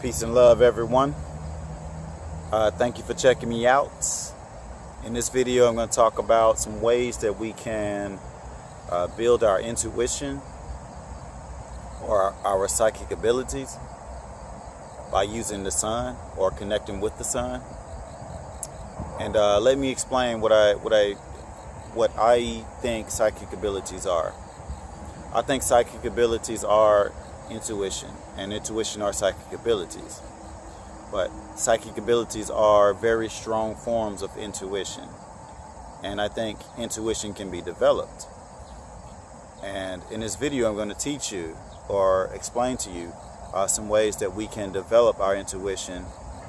Peace and love, everyone. Thank you for checking me out. In this video, I'm going to talk about some ways that we can build our intuition or our psychic abilities by using the sun or connecting with the sun. And let me explain what I think psychic abilities are. I think psychic abilities are intuition, and intuition are psychic abilities. But psychic abilities are very strong forms of intuition, and I think intuition can be developed. And in this video, I'm going to teach you or explain to you some ways that we can develop our intuition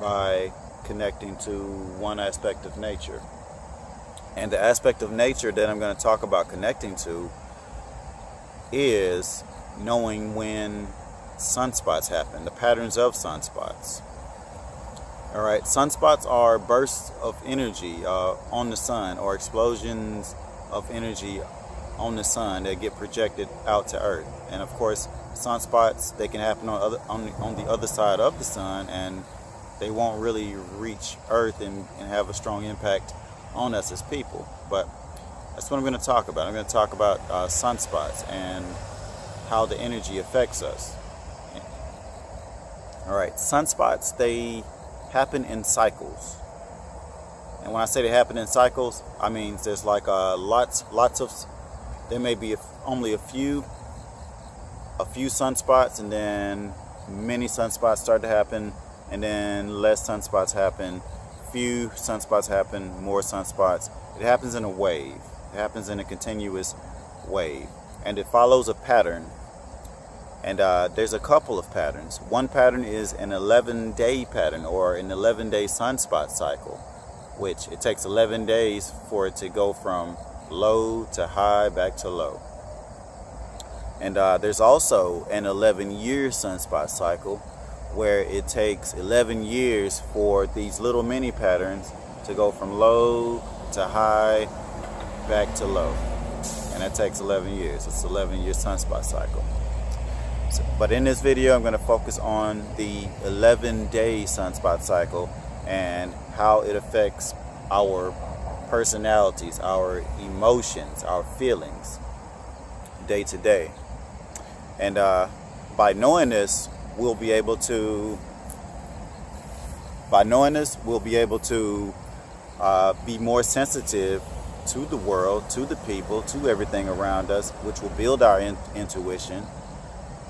by connecting to one aspect of nature. And the aspect of nature that I'm going to talk about connecting to is knowing when sunspots happen, the patterns of sunspots. All right, sunspots are bursts of energy on the sun, or explosions of energy on the sun that get projected out to Earth. And of course, sunspots, they can happen on the other side of the sun, and they won't really reach Earth and have a strong impact on us as people. But that's what I'm going to talk about. I'm going to talk about sunspots and how the energy affects us. All right, sunspots, they happen in cycles. And when I say they happen in cycles, I mean there's like lots of, there may be only a few sunspots, and then many sunspots start to happen, and then less sunspots happen, few sunspots happen, more sunspots. It happens in a wave. It happens in a continuous wave, and it follows a pattern. And there's a couple of patterns. One pattern is an 11-day pattern, or an 11-day sunspot cycle, which it takes 11 days for it to go from low to high back to low. And there's also an 11-year sunspot cycle, where it takes 11 years for these little mini patterns to go from low to high back to low. And that takes 11 years. It's an 11-year sunspot cycle. But in this video, I'm going to focus on the 11-day sunspot cycle and how it affects our personalities, our emotions, our feelings day to day. And by knowing this, we'll be able to be more sensitive to the world, to the people, to everything around us, which will build our intuition,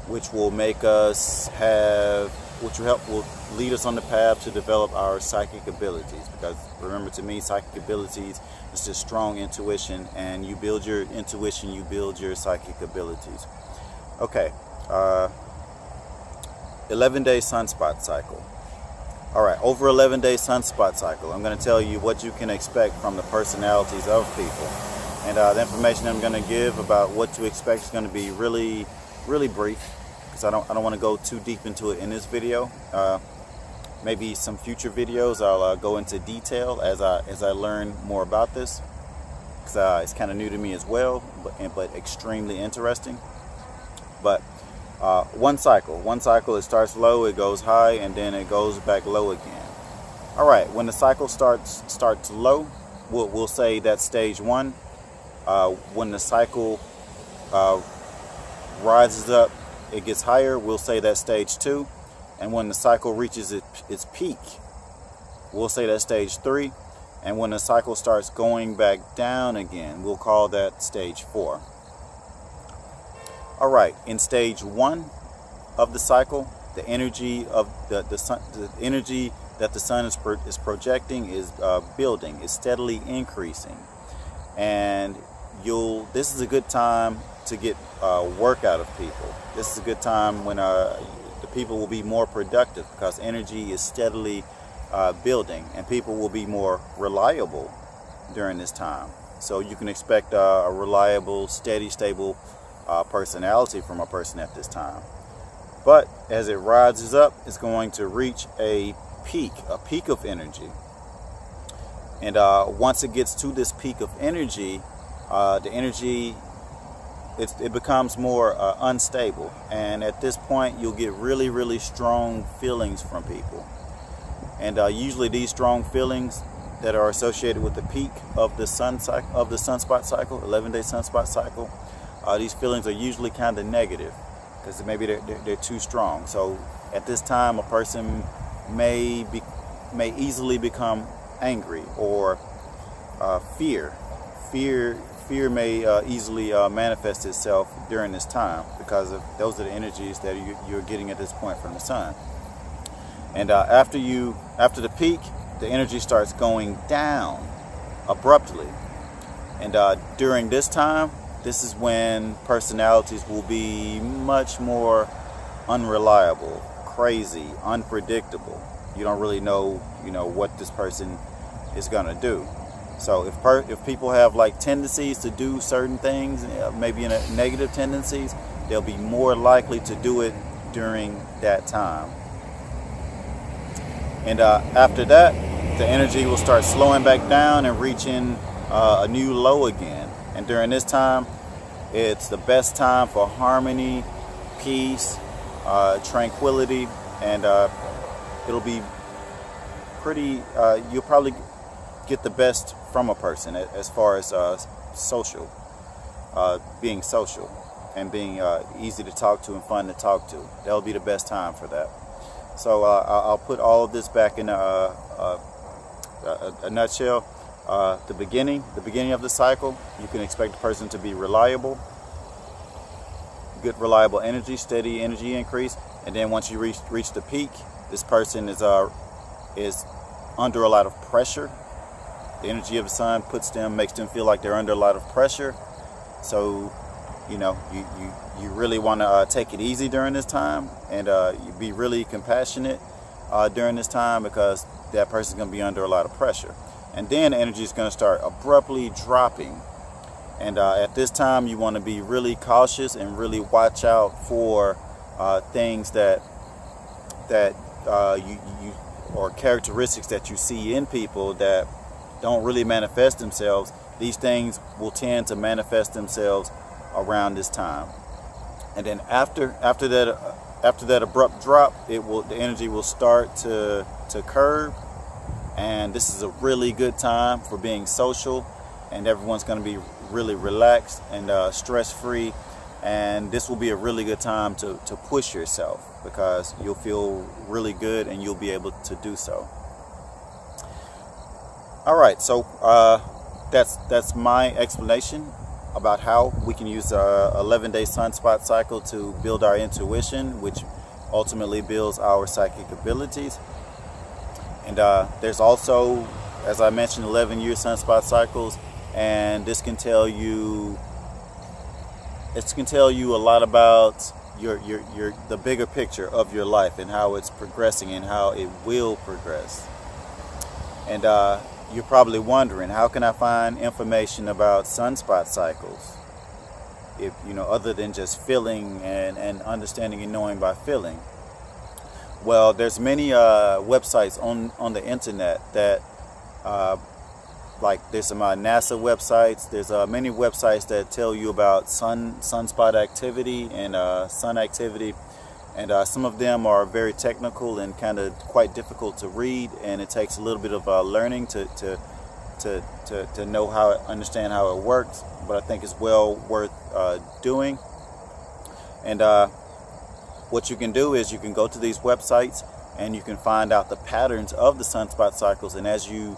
which will make us will lead us on the path to develop our psychic abilities. Because remember, to me, psychic abilities is just strong intuition, and you build your intuition, you build your psychic abilities. Okay, 11-day sunspot cycle. All right, over 11-day sunspot cycle, I'm going to tell you what you can expect from the personalities of people. And the information I'm going to give about what to expect is going to be really brief, because I don't want to go too deep into it in this video. Maybe some future videos I'll go into detail as I learn more about this, because it's kind of new to me as well, but extremely interesting. But one cycle, it starts low, it goes high, and then it goes back low again. All right, when the cycle starts low, we'll say that's stage one. When the cycle rises up, it gets higher, we'll say that's stage two. And when the cycle reaches its peak, we'll say that's stage three. And when the cycle starts going back down again, we'll call that stage four. All right, in stage one of the cycle, the energy of the sun, the energy that the sun is projecting is building, is steadily increasing. And this is a good time to get work out of people. This is a good time when the people will be more productive, because energy is steadily building, and people will be more reliable during this time. So you can expect a reliable, steady, stable personality from a person at this time. But as it rises up, it's going to reach a peak of energy. And once it gets to this peak of energy, the energy it becomes more unstable, and at this point you'll get really strong feelings from people, and usually these strong feelings that are associated with the peak of the sunspot cycle, 11-day sunspot cycle, these feelings are usually kind of negative because maybe they're too strong. So at this time, a person may easily become angry, or fear may easily manifest itself during this time, because those are the energies that you're getting at this point from the sun. And after the peak, the energy starts going down abruptly. And during this time, this is when personalities will be much more unreliable, crazy, unpredictable. You don't really know, what this person is gonna do. So if people have like tendencies to do certain things, maybe negative tendencies, they'll be more likely to do it during that time. And after that, the energy will start slowing back down and reaching a new low again. And during this time, it's the best time for harmony, peace, tranquility, and it'll be pretty, you'll probably get the best from a person as far as social, being social and being easy to talk to and fun to talk to. That'll be the best time for that. So I'll put all of this back in a nutshell. The beginning of the cycle, you can expect the person to be reliable, good reliable energy, steady energy increase. And then once you reach the peak, this person is under a lot of pressure. The energy of the sun makes them feel like they're under a lot of pressure. So, you really want to take it easy during this time, and you be really compassionate during this time, because that person's going to be under a lot of pressure. And then energy is going to start abruptly dropping. And at this time, you want to be really cautious and really watch out for things that you or characteristics that you see in people that don't really manifest themselves. These things will tend to manifest themselves around this time. And then after that abrupt drop, the energy will start to curb. And this is a really good time for being social, and everyone's going to be really relaxed and stress-free. And this will be a really good time to push yourself, because you'll feel really good and you'll be able to do so. All right, so that's my explanation about how we can use a 11-day sunspot cycle to build our intuition, which ultimately builds our psychic abilities. And there's also, as I mentioned, 11-year sunspot cycles, and this can tell you a lot about the bigger picture of your life and how it's progressing and how it will progress. And you're probably wondering, how can I find information about sunspot cycles, if other than just feeling and understanding and knowing by feeling? Well, there's many websites on the internet that like there's some NASA websites. There's many websites that tell you about sunspot activity and sun activity, and some of them are very technical and kind of quite difficult to read, and it takes a little bit of learning to know understand how it works. But I think it's well worth doing. And what you can do is you can go to these websites and you can find out the patterns of the sunspot cycles, and as you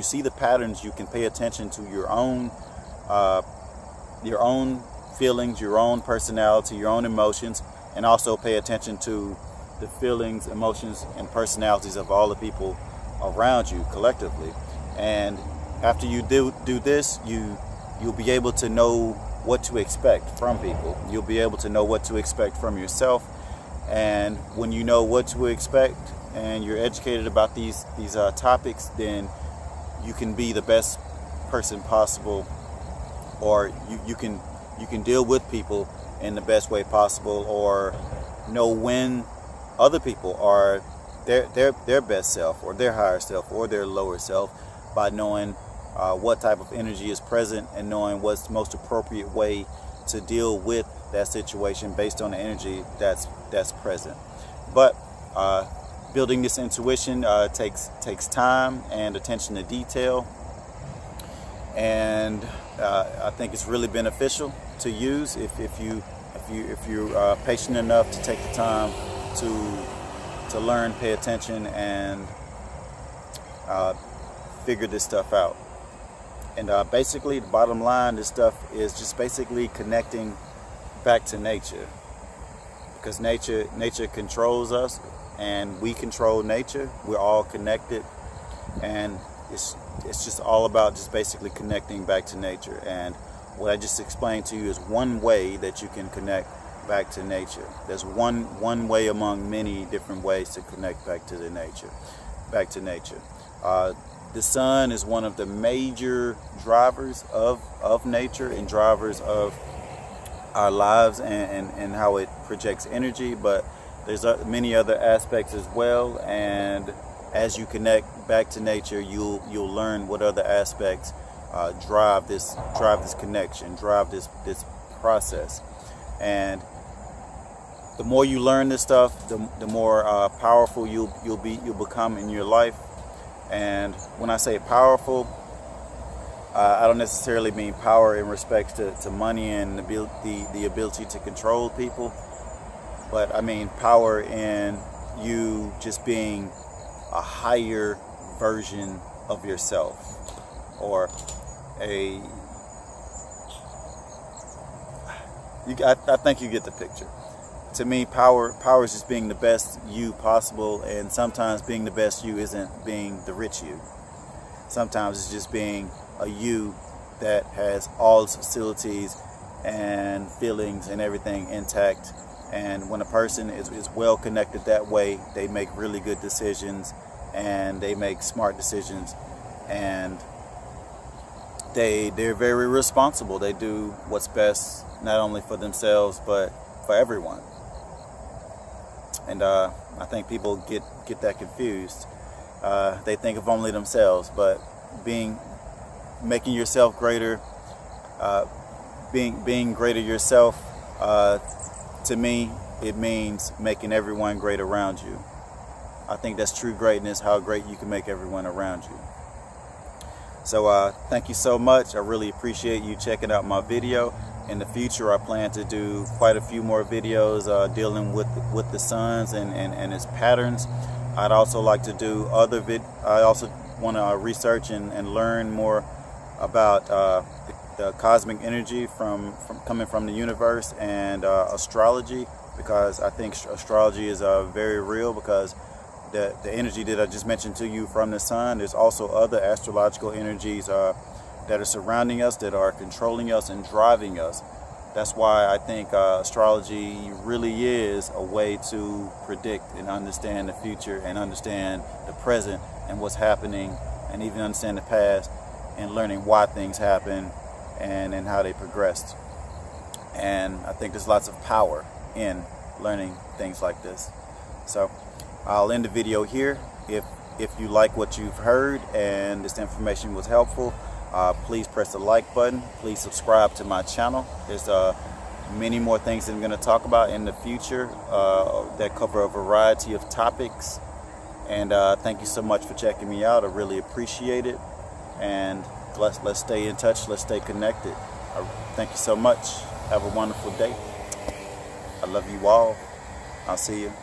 see the patterns, you can pay attention to your own feelings, your own personality, your own emotions, and also pay attention to the feelings, emotions, and personalities of all the people around you collectively. And after you do this, you'll be able to know what to expect from people. You'll be able to know what to expect from yourself. And when you know what to expect and you're educated about these topics, then you can be the best person possible, or you can deal with people in the best way possible, or know when other people are their best self or their higher self or their lower self, by knowing what type of energy is present and knowing what's the most appropriate way to deal with that situation based on the energy that's present. But building this intuition takes time and attention to detail, and I think it's really beneficial to use if you're patient enough to take the time to learn, pay attention, and figure this stuff out. And basically, the bottom line, this stuff is just basically connecting back to nature, because nature controls us, and we control nature. We're all connected, and it's just all about just basically connecting back to nature. And what I just explained to you is one way that you can connect back to nature. There's one way among many different ways to connect back to nature. The sun is one of the major drivers of nature and drivers of our lives and how it projects energy, but there's many other aspects as well. And as you connect back to nature, you'll learn what other aspects drive this connection, drive this process. And the more you learn this stuff, the more powerful you'll become in your life. And when I say powerful, I don't necessarily mean power in respects to money and the ability to control people, but I mean power in you just being a higher version of yourself, or I think you get the picture. To me, power is just being the best you possible, and sometimes being the best you isn't being the rich you. Sometimes it's just being a you that has all its facilities and feelings and everything intact. And when a person is well connected that way, they make really good decisions, and they make smart decisions, and they're very responsible. They do what's best not only for themselves but for everyone. And I think people get that confused. They think of only themselves, but making yourself greater, being greater yourself, to me, it means making everyone great around you. I think that's true greatness, how great you can make everyone around you. So thank you so much. I really appreciate you checking out my video. In the future, I plan to do quite a few more videos dealing with the suns and its patterns. I'd also like to do I also want to research and learn more about the cosmic energy coming from the universe, and astrology, because I think astrology is very real, because the energy that I just mentioned to you from the sun, there's also other astrological energies that are surrounding us, that are controlling us and driving us. That's why I think astrology really is a way to predict and understand the future, and understand the present and what's happening, and even understand the past, and learning why things happen and how they progressed. And I think there's lots of power in learning things like this. So I'll end the video here. If you like what you've heard and this information was helpful, please press the like button. Please subscribe to my channel. There's many more things that I'm going to talk about in the future that cover a variety of topics. And thank you so much for checking me out. I really appreciate it. And let's stay in touch. Let's stay connected. Thank you so much. Have a wonderful day. I love you all. I'll see you.